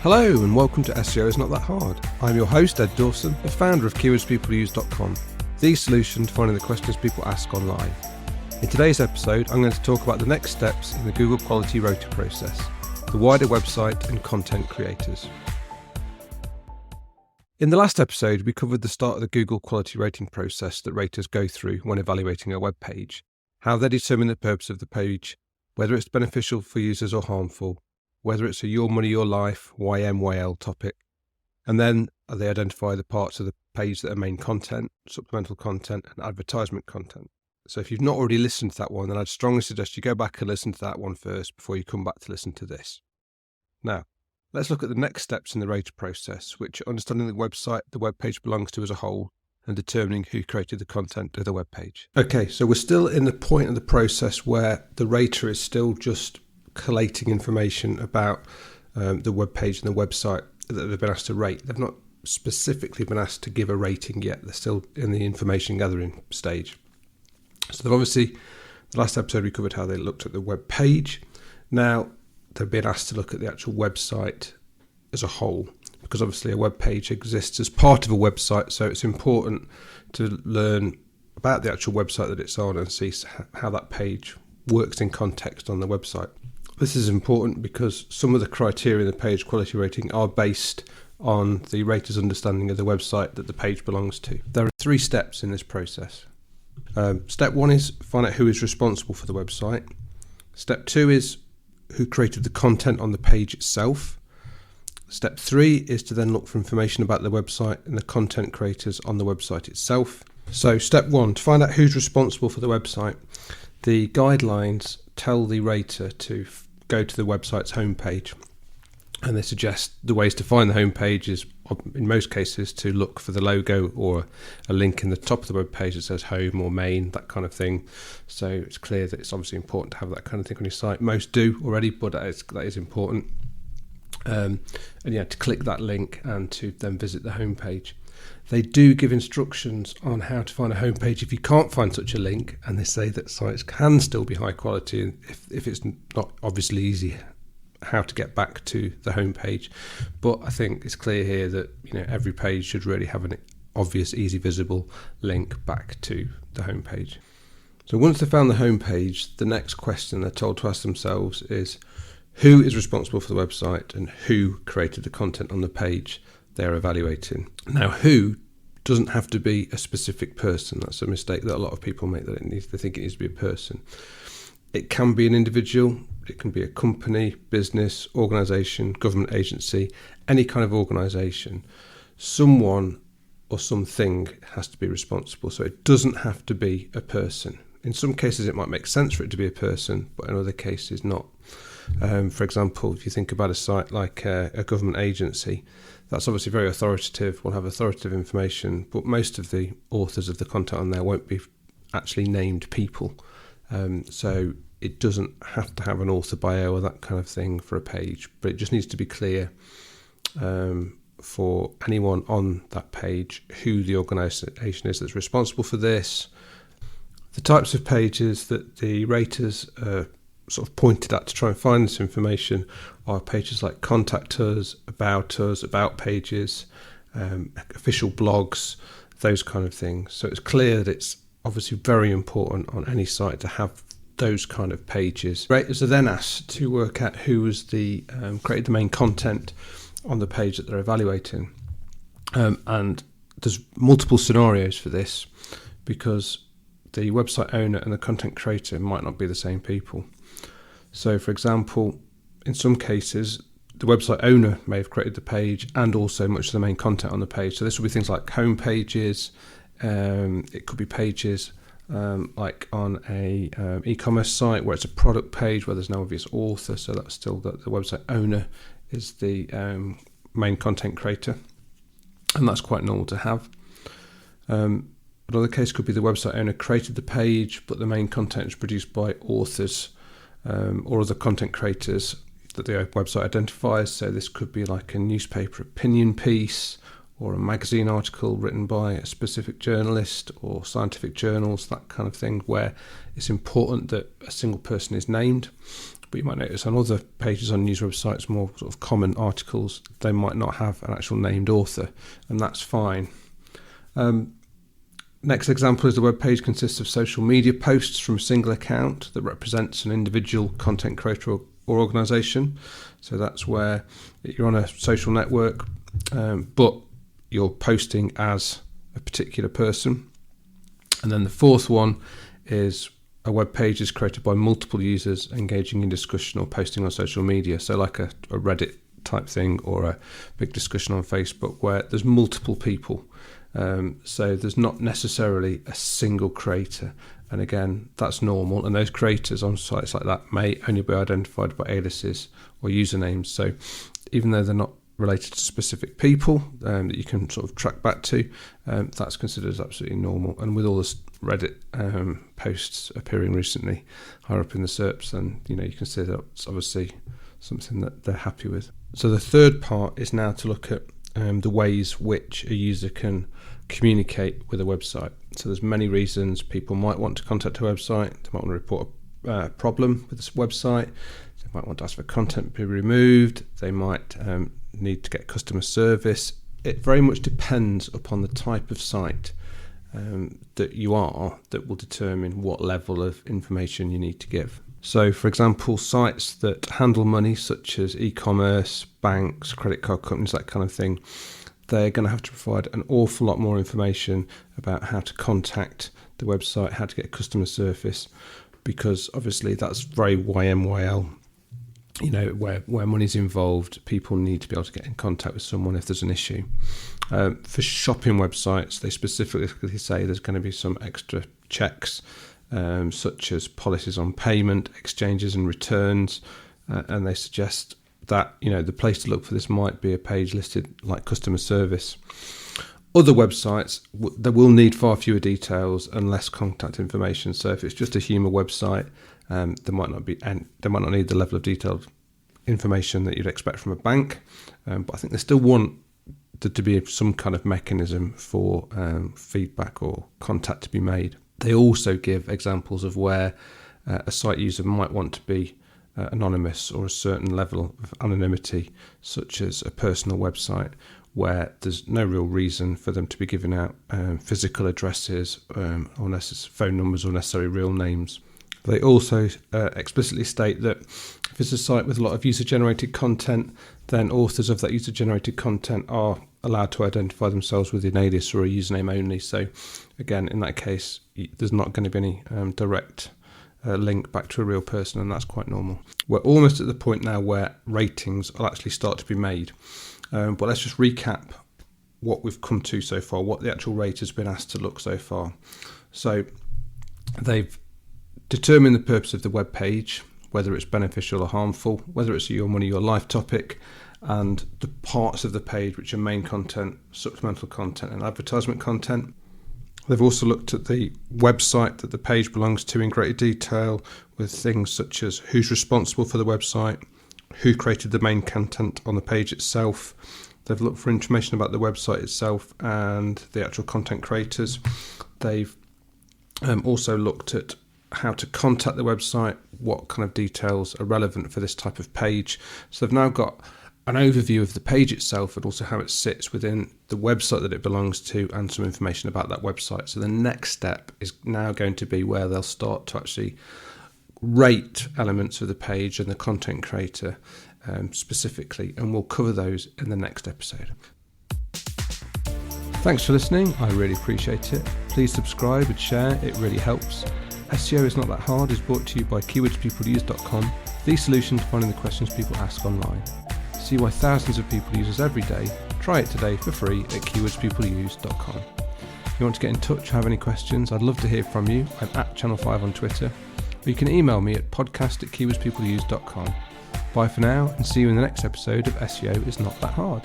Hello and welcome to SEO is Not That Hard. I'm your host, Ed Dawson, the founder of keywordspeopleuse.com, the solution to finding the questions people ask online. In today's episode, I'm going to talk about the next steps in the Google quality rating process, the wider website and content creators. In the last episode, we covered the start of the Google quality rating process that raters go through when evaluating a web page, how they determine the purpose of the page, whether it's beneficial for users or harmful, whether it's a your money, your life, YM, YL topic, and then they identify the parts of the page that are main content, supplemental content, and advertisement content. So if you've not already listened to that one, then I'd strongly suggest you go back and listen to that one first before you come back to listen to this. Now, let's look at the next steps in the rater process, which are understanding the website the web page belongs to as a whole, and determining who created the content of the web page. Okay, so we're still in the point of the process where the rater is still just collating information about the web page and the website that they've been asked to rate. They've not specifically been asked to give a rating yet. They're still in the information gathering stage. So they've obviously, the last episode we covered how they looked at the web page. Now they've been asked to look at the actual website as a whole, because obviously a web page exists as part of a website, so it's important to learn about the actual website that it's on and see how that page works in context on the website. This is important because some of the criteria in the page quality rating are based on the rater's understanding of the website that the page belongs to. There are 3 steps in this process. Step 1 is find out who is responsible for the website. Step 2 is who created the content on the page itself. Step 3 is to then look for information about the website and the content creators on the website itself. So step 1, to find out who's responsible for the website, the guidelines tell the rater to go to the website's homepage, and they suggest the ways to find the homepage is, in most cases, to look for the logo or a link in the top of the web page that says home or main, that kind of thing. So it's clear that it's obviously important to have that kind of thing on your site. Most do already, but that is important. And to click that link and to then visit the homepage. They do give instructions on how to find a homepage if you can't find such a link, and they say that sites can still be high quality if it's not obviously easy how to get back to the homepage. But I think it's clear here that every page should really have an obvious, easy, visible link back to the homepage. So once they've found the homepage, the next question they're told to ask themselves is who is responsible for the website and who created the content on the page they're evaluating. Now, who doesn't have to be a specific person. That's a mistake that a lot of people make, that they think it needs to be a person. It can be an individual, it can be a company, business, organisation, government agency, any kind of organisation. Someone or something has to be responsible, so it doesn't have to be a person. In some cases it might make sense for it to be a person, but in other cases not. For example, if you think about a site like a government agency, that's obviously very authoritative, will have authoritative information, but most of the authors of the content on there won't be actually named people. So it doesn't have to have an author bio or that kind of thing for a page, but it just needs to be clear for anyone on that page who the organisation is that's responsible for this. The types of pages that the raters sort of pointed at to try and find this information are pages like contact us, about pages, official blogs, those kind of things. So it's clear that it's obviously very important on any site to have those kind of pages. Raters are then asked to work out who was created the main content on the page that they're evaluating. And there's multiple scenarios for this, because the website owner and the content creator might not be the same people. So, for example, in some cases, the website owner may have created the page and also much of the main content on the page. So this will be things like home pages. It could be pages like on a e-commerce site where it's a product page where there's no obvious author. So that's still the website owner is the main content creator, and that's quite normal to have. Another case could be the website owner created the page, but the main content is produced by authors or other content creators that the website identifies. So this could be like a newspaper opinion piece or a magazine article written by a specific journalist or scientific journals, that kind of thing, where it's important that a single person is named. But you might notice on other pages on news websites, more sort of common articles, they might not have an actual named author, and that's fine. Next example is the web page consists of social media posts from a single account that represents an individual content creator or organisation. So that's where you're on a social network, but you're posting as a particular person. And then the fourth one is a web page is created by multiple users engaging in discussion or posting on social media. So like a Reddit type thing or a big discussion on Facebook where there's multiple people. So there's not necessarily a single creator. And again, that's normal. And those creators on sites like that may only be identified by aliases or usernames. So even though they're not related to specific people that you can sort of track back to, that's considered as absolutely normal. And with all the Reddit posts appearing recently higher up in the SERPs, then you can see that's obviously something that they're happy with. So the third part is now to look at the ways which a user can communicate with a website. So there's many reasons people might want to contact a website. They might want to report a problem with this website. They might want to ask for content to be removed. They might need to get customer service. It very much depends upon the type of site that you are that will determine what level of information you need to give. So, for example, sites that handle money, such as e-commerce, banks, credit card companies, that kind of thing, they're going to have to provide an awful lot more information about how to contact the website, how to get customer service, because obviously that's very YMYL. Where money's involved, people need to be able to get in contact with someone if there's an issue. For shopping websites, they specifically say there's going to be some extra checks, such as policies on payment, exchanges and returns, and they suggest that the place to look for this might be a page listed like customer service. Other websites, they will need far fewer details and less contact information. So if it's just a humour website, they might not need the level of detailed information that you'd expect from a bank. But I think they still want there to be some kind of mechanism for feedback or contact to be made. They also give examples of where a site user might want to be anonymous or a certain level of anonymity, such as a personal website where there's no real reason for them to be giving out physical addresses or phone numbers or necessarily real names. They also explicitly state that if it's a site with a lot of user-generated content, then authors of that user-generated content are allowed to identify themselves with an alias or a username only. So again, in that case, there's not going to be any direct link back to a real person, and that's quite normal. We're almost at the point now where ratings will actually start to be made. But let's just recap what we've come to so far, what the actual rater's been asked to look so far. So they've determined the purpose of the web page, whether it's beneficial or harmful, whether it's your money, your life topic, and the parts of the page which are main content, supplemental content and advertisement content. They've also looked at the website that the page belongs to in greater detail, with things such as who's responsible for the website, who created the main content on the page itself. They've looked for information about the website itself and the actual content creators. They've also looked at how to contact the website, what kind of details are relevant for this type of page. So they've now got an overview of the page itself and also how it sits within the website that it belongs to and some information about that website. So the next step is now going to be where they'll start to actually rate elements of the page and the content creator specifically, and we'll cover those in the next episode. Thanks for listening, I really appreciate it. Please subscribe and share, it really helps. SEO is Not That Hard is brought to you by keywordspeopleuse.com, the solution to finding the questions people ask online. See why thousands of people use us every day. Try it today for free at keywordspeopleuse.com. If you want to get in touch or have any questions, I'd love to hear from you. I'm at Channel 5 on Twitter. Or you can email me at podcast@keywordspeopleuse.com. Bye for now, and see you in the next episode of SEO is Not That Hard.